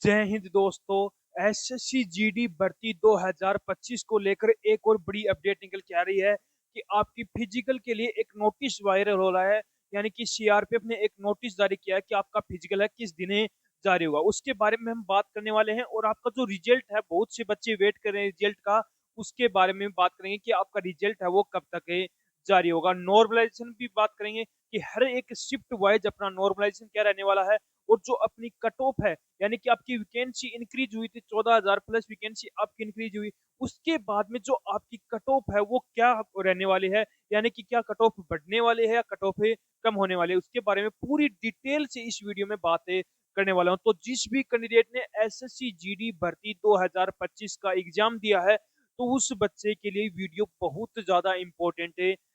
जय हिंद दोस्तों। SSC GD भर्ती 2025 को लेकर एक और बड़ी अपडेट निकल के आ रही है कि आपकी फिजिकल के लिए एक नोटिस वायरल हो रहा है। यानी कि सीआरपीएफ ने एक नोटिस जारी किया है कि आपका फिजिकल है किस दिन जारी होगा, उसके बारे में हम बात करने वाले हैं। और आपका जो रिजल्ट है, बहुत से बच्चे वेट कर रहे हैं रिजल्ट का, उसके बारे में बात करेंगे कि आपका रिजल्ट है वो कब तक जारी होगा। नॉर्मलाइजेशन भी बात करेंगे कि हर एक शिफ्ट वाइज अपना नॉर्मलाइजेशन क्या रहने वाला है। और जो अपनी कट ऑफ है, यानी कि आपकी वैकेंसी इंक्रीज हुई थी, 14,000 प्लस वैकेंसी आपकी इंक्रीज हुई, उसके बाद में जो आपकी कट ऑफ है वो क्या रहने वाली है। यानी कि क्या कट ऑफ बढ़ने वाले है या कट ऑफ कम होने वाले, उसके बारे में पूरी डिटेल से इस वीडियो में बातें करने वाला हूं। तो जिस भी कैंडिडेट ने एसएससी जीडी भर्ती 2025 का एग्जाम दिया है, तो उस बच्चे के लिए वीडियो बहुत ज्यादा इंपॉर्टेंट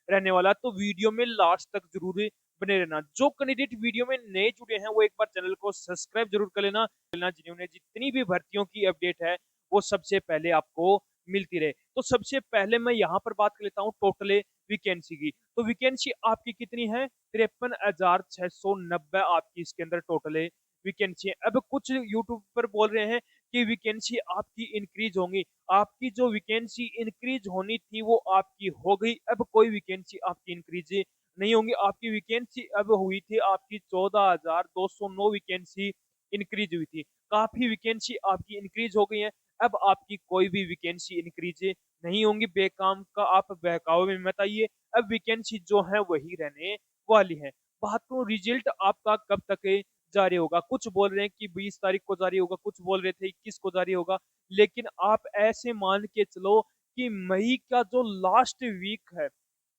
रहने वाला है। तो वीडियो में लास्ट तक जरूर बने रहना। जो कैंडिडेट वीडियो में नए जुड़े हैं वो एक बार चैनल को सब्सक्राइब जरूर कर लेना, जिन्होंने जितनी भी भर्तियों की अपडेट है वो सबसे पहले आपको मिलती रहे। तो सबसे पहले मैं यहाँ पर बात कर लेता हूँ टोटल वैकेंसी की। तो वैकेंसी आपकी कितनी है? 53,690 आपकी इसके अंदर टोटल वैकेंसी है। अब कुछ यूट्यूब पर बोल रहे हैं कि वैकेंसी आपकी इंक्रीज होंगी। आपकी जो वैकेंसी इंक्रीज होनी थी वो आपकी हो गई। अब कोई वैकेंसी आपकी इंक्रीज नहीं होंगी। आपकी वैकेंसी अब हुई थी आपकी 14,209 वैकेंसी इंक्रीज हुई थी। काफी वैकेंसी आपकी इंक्रीज हो गई है। अब आपकी कोई भी वैकेंसी इंक्रीज नहीं होंगी। बेकाम का आप बहकावे में मत आइए। अब वैकेंसी जो है वही रहने वाली है। बात करूं रिजल्ट आपका कब तक जारी होगा, कुछ बोल रहे हैं कि 20 तारीख को जारी होगा, कुछ बोल रहे थे 21 को जारी होगा। लेकिन आप ऐसे मान के चलो कि मई का जो लास्ट वीक है,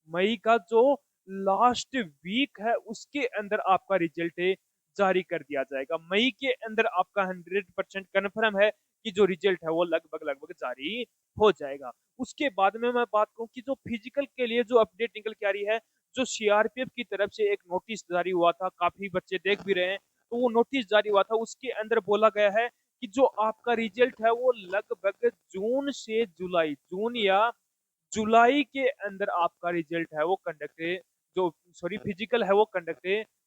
मई का जो लास्ट वीक है उसके अंदर आपका रिजल्ट जारी कर दिया जाएगा। मई के अंदर आपका 100% कन्फर्म है कि जो रिजल्ट है वो लगभग लगभग जारी हो जाएगा। उसके बाद में मैं बात करूं कि जो फिजिकल के लिए जो अपडेट निकल के आ रही है, जो सीआरपीएफ की तरफ से एक नोटिस जारी हुआ था, काफी बच्चे देख भी रहे हैं। तो वो नोटिस जारी हुआ था, उसके अंदर बोला गया है कि जो आपका रिजल्ट है वो लगभग जून से जुलाई, जून या जुलाई के अंदर आपका रिजल्ट है वो कंडक्ट, जो सॉरी फिजिकल है वो कंडक्ट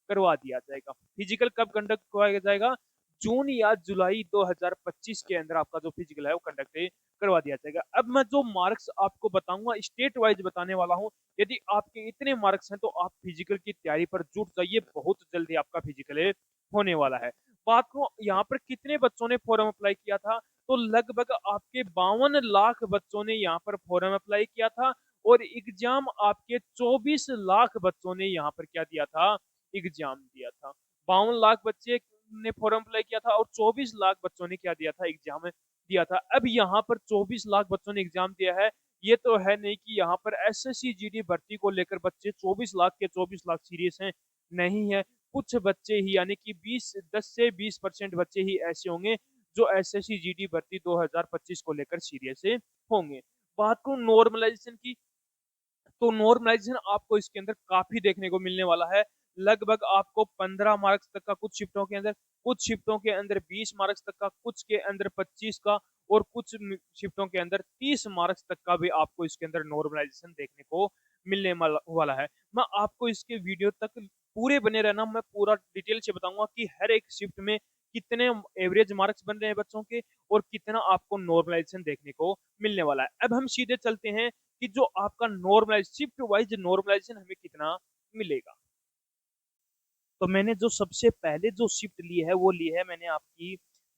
करवा दिया जाएगा। फिजिकल कब कंडक्ट करवाया जाएगा? जून या जुलाई 2025 के अंदर आपका जो फिजिकल है वो कंडक्ट करवा दिया जाएगा। अब मैं जो मार्क्स आपको बताऊंगा स्टेट वाइज बताने वाला हूं। यदि आपके इतने मार्क्स हैं तो आप फिजिकल की तैयारी पर जुट जाइए, बहुत जल्दी आपका फिजिकल होने वाला है। बात को यहाँ पर कितने बच्चों ने फॉर्म अप्लाई किया था, तो लगभग आपके 52 लाख बच्चों ने यहाँ पर फॉर्म अप्लाई किया था। और एग्जाम आपके 24 लाख बच्चों ने यहाँ पर क्या दिया था? एग्जाम दिया था। 52 लाख बच्चे ने फॉर्म अप्लाई किया था और 24 लाख बच्चों ने क्या दिया था? एग्जाम दिया था। अब यहाँ पर 24 लाख बच्चों ने एग्जाम दिया है। ये तो है नहीं कि यहाँ पर एसएससी जीडी भर्ती को लेकर बच्चे 24 लाख के 24 लाख सीरियस हैं, नहीं है। कुछ बच्चे ही, यानी कि 10 से 20% बच्चे ही ऐसे होंगे जो एसएससी जीडी भर्ती 2025 को लेकर सीरियस होंगे। बात करूं नॉर्मलाइजेशन की, तो नॉर्मलाइजेशन आपको इसके अंदर काफी देखने को मिलने वाला है। लगभग आपको 15 मार्क्स तक का कुछ शिफ्टों के अंदर, कुछ शिफ्टों के अंदर 20 मार्क्स तक का, कुछ के अंदर 25 का, और कुछ शिफ्टों के अंदर 30 मार्क्स तक का भी आपको इसके अंदर नॉर्मलाइजेशन देखने को मिलने वाला है। मैं आपको इसके वीडियो तक पूरे बने रहना, मैं पूरा डिटेल से बताऊंगा कि हर एक शिफ्ट में कितने एवरेज मार्क्स बन रहे हैं बच्चों के और कितना आपको नॉर्मलाइजेशन देखने को मिलने वाला है। अब हम सीधे चलते हैं कि जो आपका नॉर्मलाइज शिफ्ट वाइज नॉर्मलाइजेशन हमें कितना मिलेगा। तो मैंने जो सबसे पहले जो शिफ्ट ली है वो ली है मैंने आपकी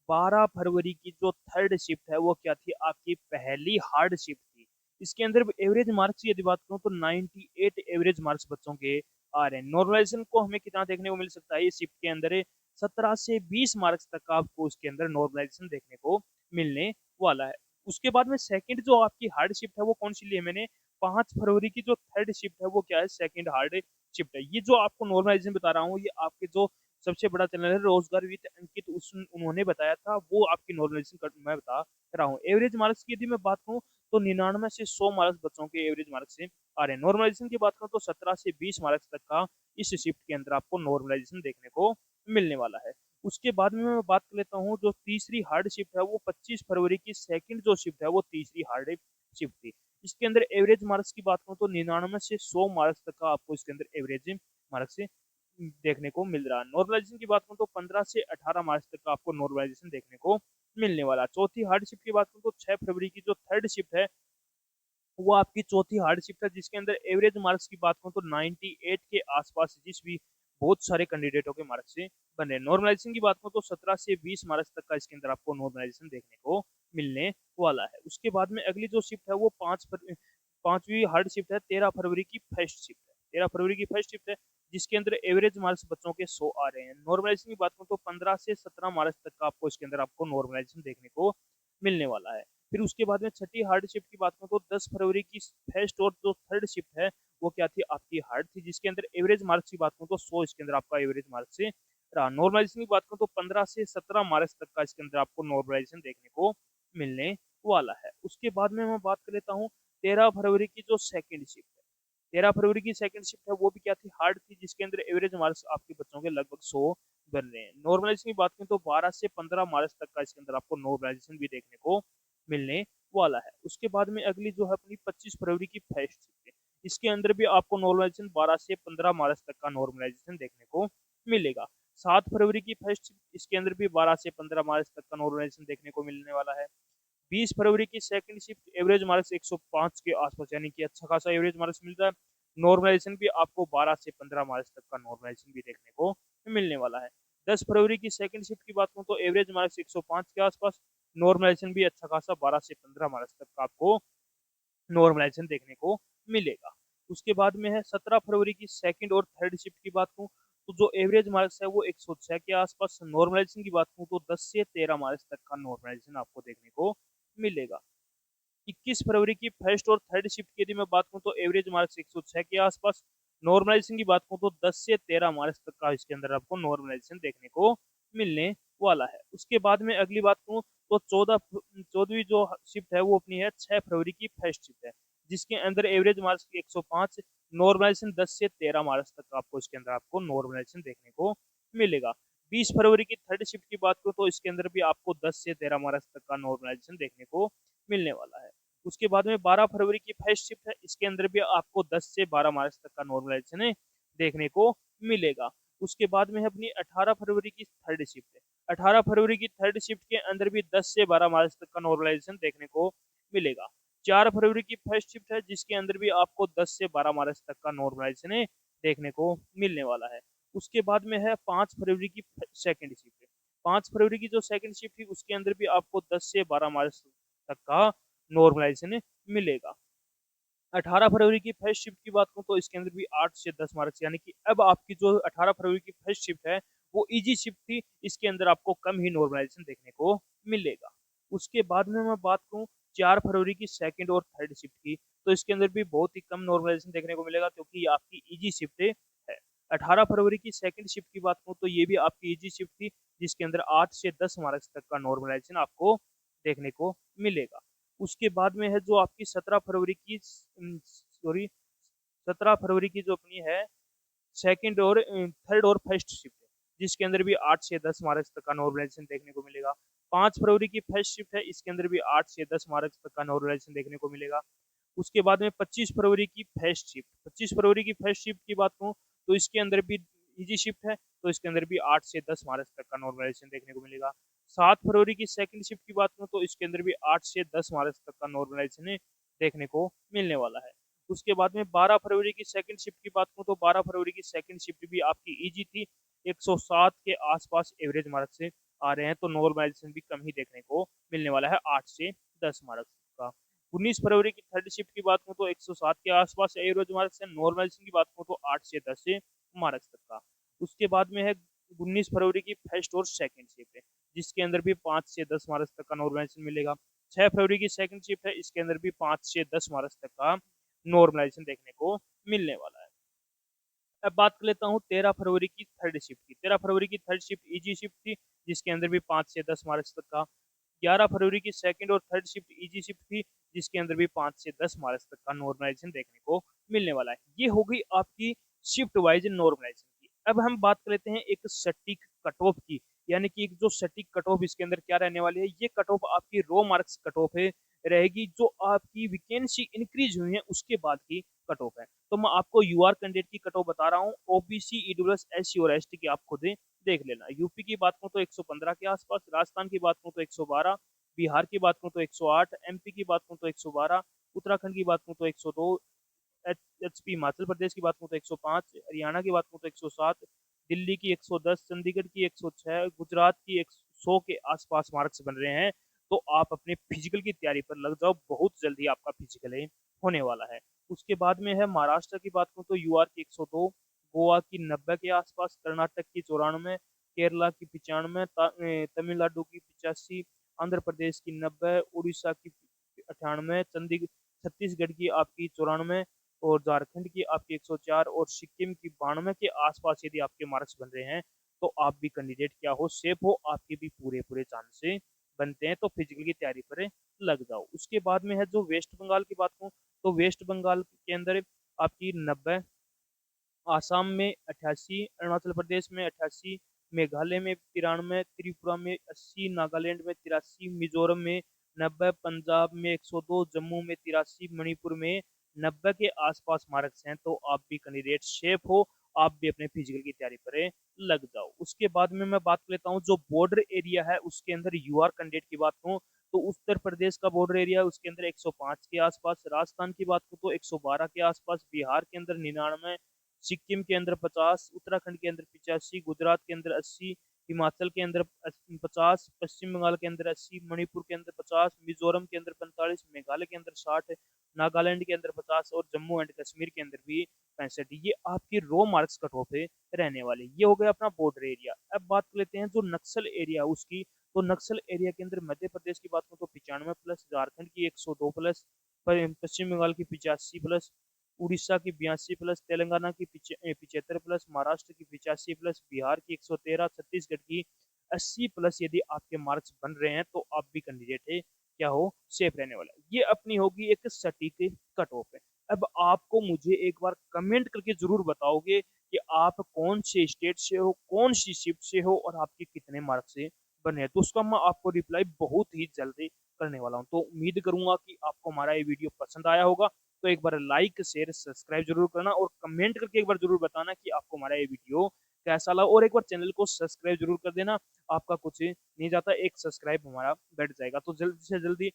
12 फरवरी की। जो थर्ड शिफ्ट है वो क्या थी? आपकी पहली हार्ड शिफ्ट थी। इसके अंदर एवरेज मार्क्स की यदि बात करूं तो 98 एवरेज मार्क्स बच्चों के आ रहे हैं। नॉर्मलाइजेशन को हमें कितना देखने को मिल सकता है? इस शिफ्ट के अंदर 17 से 20 मार्क्स तक का आपको उसके अंदर नॉर्मलाइजेशन देखने को मिलने वाला है। उसके बाद में सेकंड जो आपकी हार्ड शिफ्ट है वो कौन सी ली है मैंने? 5 फरवरी की जो थर्ड शिफ्ट है वो क्या है? सेकंड हार्ड शिफ्ट है। ये जो आपको नॉर्मलाइजेशन बता रहा हूँ ये आपके जो सबसे बड़ा चैनल है रोजगार विद अंकित, उन्होंने बताया था, वो आपकी नॉर्मलाइजेशन मैं बता रहा हूँ। एवरेज मार्क्स की यदि मैं बात करूँ तो 99 से 100 मार्क्स बच्चों के एवरेज मार्क्स से आ रहे हैं। नॉर्मलाइजेशन की बात करूँ तो 17 से 20 मार्क्स तक का इस शिफ्ट के अंदर आपको नॉर्मलाइजेशन देखने को मिलने वाला है। उसके बाद में मैं बात कर लेता हूँ जो तीसरी हार्ड शिफ्ट है वो 25 फरवरी की सेकंड जो शिफ्ट है वो तीसरी हार्ड शिफ्ट थी। इसके अंदर एवरेज मार्क्स की बात करूं तो 99 से 100 मार्क्स तक का आपको इसके अंदर एवरेज मार्क्स देखने को मिल रहा है। नॉर्मलाइजेशन की बात करूँ तो 15 से 18 मार्च तक का आपको नॉर्मलाइजेशन देखने को मिलने वाला है। चौथी हार्ड शिफ्ट की बात करूँ तो 6 फरवरी की जो थर्ड शिफ्ट है वो आपकी चौथी हार्ड शिफ्ट है, जिसके अंदर एवरेज मार्क्स की बात करूँ तो 98 के आसपास जिस भी बहुत सारे कैंडिडेटों के मार्क्स से बन रहे हैं। नॉर्मलाइजेशन की बात करूँ तो 17 से 20 मार्च तक का इसके अंदर आपको नॉर्मलाइजेशन देखने को मिलने वाला है। उसके बाद में अगली जो शिफ्ट है वो पांचवी हार्ड शिफ्ट है 13 फरवरी की फर्स्ट शिफ्ट है। 13 फरवरी की फर्स्ट शिफ्ट है जिसके अंदर एवरेज मार्क्स बच्चों के 100 आ रहे हैं। नॉर्मलाइजेशन की बात करूँ तो 15 से 17 मार्च तक का आपको इसके अंदर आपको नॉर्मलाइजेशन देखने को मिलने वाला है। फिर उसके बाद में छठी हार्ड शिफ्ट की बात करूँ तो 10 फरवरी की फर्स्ट और जो थर्ड शिफ्ट है वो क्या थी आपकी हार्ड थी, जिसके अंदर एवरेज मार्क्स की बात करूँ तो 100 इसके अंदर आपका एवरेज मार्क्स से रहा। नॉर्मलाइजेशन की बात करूँ तो 15 से 17 मार्च तक का इसके अंदर आपको नॉर्मलाइजेशन देखने को मिलने वाला है। उसके बाद में मैं बात कर लेता हूँ 13 फरवरी की जो सेकंड शिफ्ट है। 13 फरवरी की सेकंड शिफ्ट है वो भी क्या थी हार्ड थी, जिसके अंदर एवरेज मार्क्स आपके बच्चों के लगभग 100 बन रहे हैं। नॉर्मलाइजेशन की बात करें तो 12 से 15 मार्च तक का इसके अंदर आपको नॉर्मलाइजेशन भी देखने को मिलने वाला है। उसके बाद में अगली जो है अपनी 25 फरवरी की फर्स्ट शिफ्ट है, इसके अंदर भी आपको नॉर्मलाइजेशन 12 से 15 मार्च तक का नॉर्मलाइजेशन देखने को मिलेगा। 7 फरवरी की फर्स्ट शिफ्ट, इसके अंदर भी 12 से 15 मार्च तक का नॉर्मलाइजेशन देखने को मिलने वाला है। 20 फरवरी की सेकंड शिफ्ट एवरेज मार्क्स 105 के आसपास, यानी कि अच्छा खासा एवरेज मार्क्स मिल रहा है। नॉर्मलाइजेशन भी आपको 12 से 15 मार्च तक का नॉर्मलाइजेशन भी देखने को मिलने वाला है। 10 फरवरी की सेकंड शिफ्ट की बात करूँ तो एवरेज मार्क्स 105 के आसपास, नॉर्मलाइजेशन भी अच्छा खासा 12 से 15 मार्च तक का आपको नॉर्मलाइजेशन देखने को मिलेगा। उसके बाद में है 17 फरवरी की सेकंड और थर्ड शिफ्ट की बात करूँ तो जो एवरेज मार्क्स है वो 106 के आसपास, नॉर्मलाइजेशन की बात करूँ तो 10 से 13 मार्च तक का नॉर्मलाइजेशन आपको देखने को मिलेगा। 21 फरवरी की फर्स्ट और थर्ड शिफ्ट की यदि मैं बात करूँ तो एवरेज मार्क्स 106 के आसपास, नॉर्मलाइजेशन की बात करूँ तो 10 से 13 मार्च तक का इसके अंदर आपको नॉर्मलाइजेशन देखने को मिलने वाला है। उसके बाद में अगली बात करूँ तो 14वीं जो शिफ्ट है वो अपनी है 6 फरवरी की फर्स्ट शिफ्ट है, जिसके अंदर एवरेज मार्क्स 105, नॉर्मलाइजेशन 10 से 13 मार्च तक आपको इसके अंदर आपको नॉर्मलाइजेशन देखने को मिलेगा। 20 फरवरी की थर्ड शिफ्ट की बात करूँ तो इसके अंदर भी आपको 10 से 13 मार्च तक का नॉर्मलाइजेशन देखने को मिलने वाला है। उसके बाद में 12 फरवरी की फर्स्ट शिफ्ट है, इसके अंदर भी आपको 10 से 12 मार्च तक का नॉर्मलाइजेशन देखने को मिलेगा। उसके बाद में है अपनी 18 फरवरी की थर्ड शिफ्ट है। 18 फरवरी की थर्ड शिफ्ट के अंदर भी 10 से 12 मार्च तक का नॉर्मलाइजेशन देखने को मिलेगा। 4 फरवरी की फर्स्ट शिफ्ट है जिसके अंदर भी आपको 10 से 12 मार्च तक का नॉर्मलाइजेशन देखने को मिलने वाला है। उसके बाद में है 5 फरवरी की सेकंड शिफ्ट है। 5 फरवरी की जो सेकंड शिफ्ट थी उसके अंदर भी आपको 10 से 12 मार्च तक का नॉर्मलाइजेशन मिलेगा। 18 फरवरी की फर्स्ट शिफ्ट की बात करूँ तो इसके अंदर भी 8 से 10 मार्क्स, यानी कि अब आपकी जो 18 फरवरी की फर्स्ट शिफ्ट है वो इजी शिफ्ट थी, इसके अंदर आपको कम ही नॉर्मलाइजेशन देखने को मिलेगा। उसके बाद में मैं बात करूँ 4 फरवरी की सेकंड और थर्ड शिफ्ट की, तो इसके अंदर भी बहुत ही कम नॉर्मलाइजेशन देखने को मिलेगा क्योंकि ये आपकी इजी शिफ्ट है। 18 फरवरी की सेकंड शिफ्ट की बात करूँ तो ये भी आपकी इजी शिफ्ट थी, जिसके अंदर 8 से 10 मार्क्स तक का नॉर्मलाइजेशन आपको देखने को मिलेगा। उसके बाद में है जो आपकी 17 फरवरी की सॉरी 17 फरवरी की जो अपनी है सेकंड और थर्ड और फर्स्ट शिफ्ट है, जिसके अंदर भी 8 से 10 मार्क्स तक का नॉर्मलाइजेशन देखने को मिलेगा। 5 फरवरी की फर्स्ट शिफ्ट है, इसके अंदर भी 8 से 10 मार्क्स तक का नॉर्मलाइजेशन देखने को मिलेगा। उसके बाद में 25 फरवरी की फर्स्ट शिफ्ट, 25 फरवरी की फर्स्ट शिफ्ट की बात करूँ तो इसके अंदर भी इजी शिफ्ट है, तो इसके अंदर भी 8 से 10 मार्क्स तक का नॉर्मलाइजेशन देखने को मिलेगा। 7 फरवरी की सेकंड शिफ्ट की बात करूँ तो इसके अंदर भी 8 से 10 मार्क्स तक का नॉर्मलाइजेशन देखने को मिलने वाला है। उसके बाद में 12 फरवरी की सेकंड शिफ्ट की बात करूँ तो 12 फरवरी की सेकंड शिफ्ट भी आपकी इजी थी, 107 के आसपास एवरेज मार्क्स से आ रहे हैं, तो नॉर्मलाइजेशन भी कम ही देखने को मिलने वाला है 8 से 10 मार्क्स का। 19 फरवरी की थर्ड शिफ्ट की बात करूँ तो 107 के आसपास एवरेज मार्क्स है, नॉर्मलाइजेशन की बात करूँ तो 8 से 10 मार्क्स तक का। उसके बाद में है 19 फरवरी की फर्स्ट और सेकंड शिफ्ट है, जिसके अंदर भी 5 से 10 मार्क्स तक का नॉर्मलाइजेशन मिलेगा। 6 फरवरी की सेकंड शिफ्ट है, इसके अंदर भी 5 से 10 मार्क्स तक का नॉर्मलाइजेशन देखने को मिलने वाला है। अब बात कर लेता हूँ 13 फरवरी की थर्ड शिफ्ट की। 13 फरवरी की थर्ड शिफ्ट इजी शिफ्ट थी, जिसके अंदर भी 5 से 10 मार्क्स तक का। 11 फरवरी की सेकंड और थर्ड शिफ्ट इजी शिफ्ट थी, जिसके अंदर भी 5 से 10 मार्क्स तक का नॉर्मलाइजेशन देखने को मिलने वाला है। ये हो गई आपकी शिफ्ट वाइज नॉर्मलाइजेशन की। अब हम बात कर लेते हैं एक सटीक कट ऑफ की, यानी कि एक जो सटीक कट ऑफ इसके अंदर क्या रहने वाली है, ये कट ऑफ आपकी रो मार्क्स कट ऑफ है रहेगी, जो आपकी वैकेंसी इंक्रीज हुई है उसके बाद की कट ऑफ है। तो मैं आपको यूआर कैंडिडेट की कट ऑफ बता रहा हूँ, ओबीसी, ईडब्ल्यूएस, एससी और एसटी की आप खुद ही देख लेना। यूपी की बात करूँ तो 115 के आसपास, राजस्थान की बात करूँ तो 112, बिहार की बात करूँ तो 108, एमपी की बात करूँ तो 112, उत्तराखंड की बात करूँ तो 102, एचपी हिमाचल प्रदेश की बात करूँ तो 105, हरियाणा की बात करूँ तो 107, दिल्ली की 110, चंडीगढ़ की 106, गुजरात की 100 के आसपास मार्क्स बन रहे हैं। तो आप अपने फिजिकल की तैयारी पर लग जाओ, बहुत जल्दी आपका फिजिकल होने वाला है। उसके बाद में है महाराष्ट्र की बात करूँ तो यूआर की 102, गोवा की 90 के आसपास, कर्नाटक की 94, केरला की 95, तमिलनाडु की 85, आंध्र प्रदेश की 90, उड़ीसा की 98, चंडीगढ़ छत्तीसगढ़ की आपकी 94 और झारखंड की आपकी 104 और सिक्किम की 92 के आसपास यदि आपके मार्क्स बन रहे हैं, तो आप भी कैंडिडेट क्या हो, सेफ हो, आपके भी पूरे पूरे चांस बनते हैं। तो फिजिकल की तैयारी पर लग जाओ। उसके बाद में है जो वेस्ट बंगाल की बात करूँ, तो वेस्ट बंगाल के अंदर आपकी 90, आसाम में 88, अरुणाचल प्रदेश में 88, मेघालय में 93, त्रिपुरा में 80, नागालैंड में 83, मिजोरम में 90, पंजाब में 102, जम्मू में 83, मणिपुर में 90 के आसपास मार्क्स हैं। तो आप भी कैंडिडेट शेप हो, आप भी अपने फिजिकल की तैयारी पर लग जाओ। उसके बाद में मैं बात कर लेता हूँ जो बॉर्डर एरिया है उसके अंदर यूआर कैंडिडेट की बात करूँ, तो उत्तर प्रदेश का बॉर्डर एरिया उसके अंदर 105 के आसपास, राजस्थान की बात करूँ तो 112 के आसपास, बिहार के अंदर 99, सिक्किम के अंदर 50, उत्तराखंड के अंदर 85, गुजरात के अंदर 80, हिमाचल के अंदर 50, पश्चिम बंगाल के अंदर 80, मणिपुर के अंदर 50, मिजोरम के अंदर 45, मेघालय के अंदर 60, नागालैंड के अंदर 50 और जम्मू एंड कश्मीर के अंदर भी 65। ये आपकी रो मार्क्स कट ऑफ पे रहने वाले। ये हो गया अपना बॉर्डर एरिया। अब बात कर लेते हैं जो नक्सल एरिया उसकी, तो नक्सल एरिया के अंदर मध्य प्रदेश की बात करूँ तो 95 प्लस, झारखंड की 102 प्लस, पश्चिम बंगाल की 85 प्लस, उड़ीसा की 82 प्लस, तेलंगाना की 75 प्लस, महाराष्ट्र की 85 प्लस, बिहार की 113, छत्तीसगढ़ की 80 प्लस यदि आपके मार्क्स बन रहे हैं, तो आप भी कैंडिडेट है क्या हो, सेफ रहने वाला है। ये अपनी होगी एक सटीक कट ऑफ है। अब आपको मुझे एक बार कमेंट करके जरूर बताओगे कि आप कौन से स्टेट से हो, कौन सी शिफ्ट से हो और आपके कितने मार्क्स से बने हैं, तो उसका मैं आपको रिप्लाई बहुत ही जल्दी करने वाला हूँ। तो उम्मीद करूंगा कि आपको हमारा ये वीडियो पसंद आया होगा। तो एक बार लाइक शेयर सब्सक्राइब जरूर करना और कमेंट करके एक बार जरूर बताना कि आपको हमारा ये वीडियो कैसा लगा, और एक बार चैनल को सब्सक्राइब जरूर कर देना। आपका कुछ नहीं जाता, एक सब्सक्राइब हमारा बढ़ जाएगा। तो जल्दी से जल्दी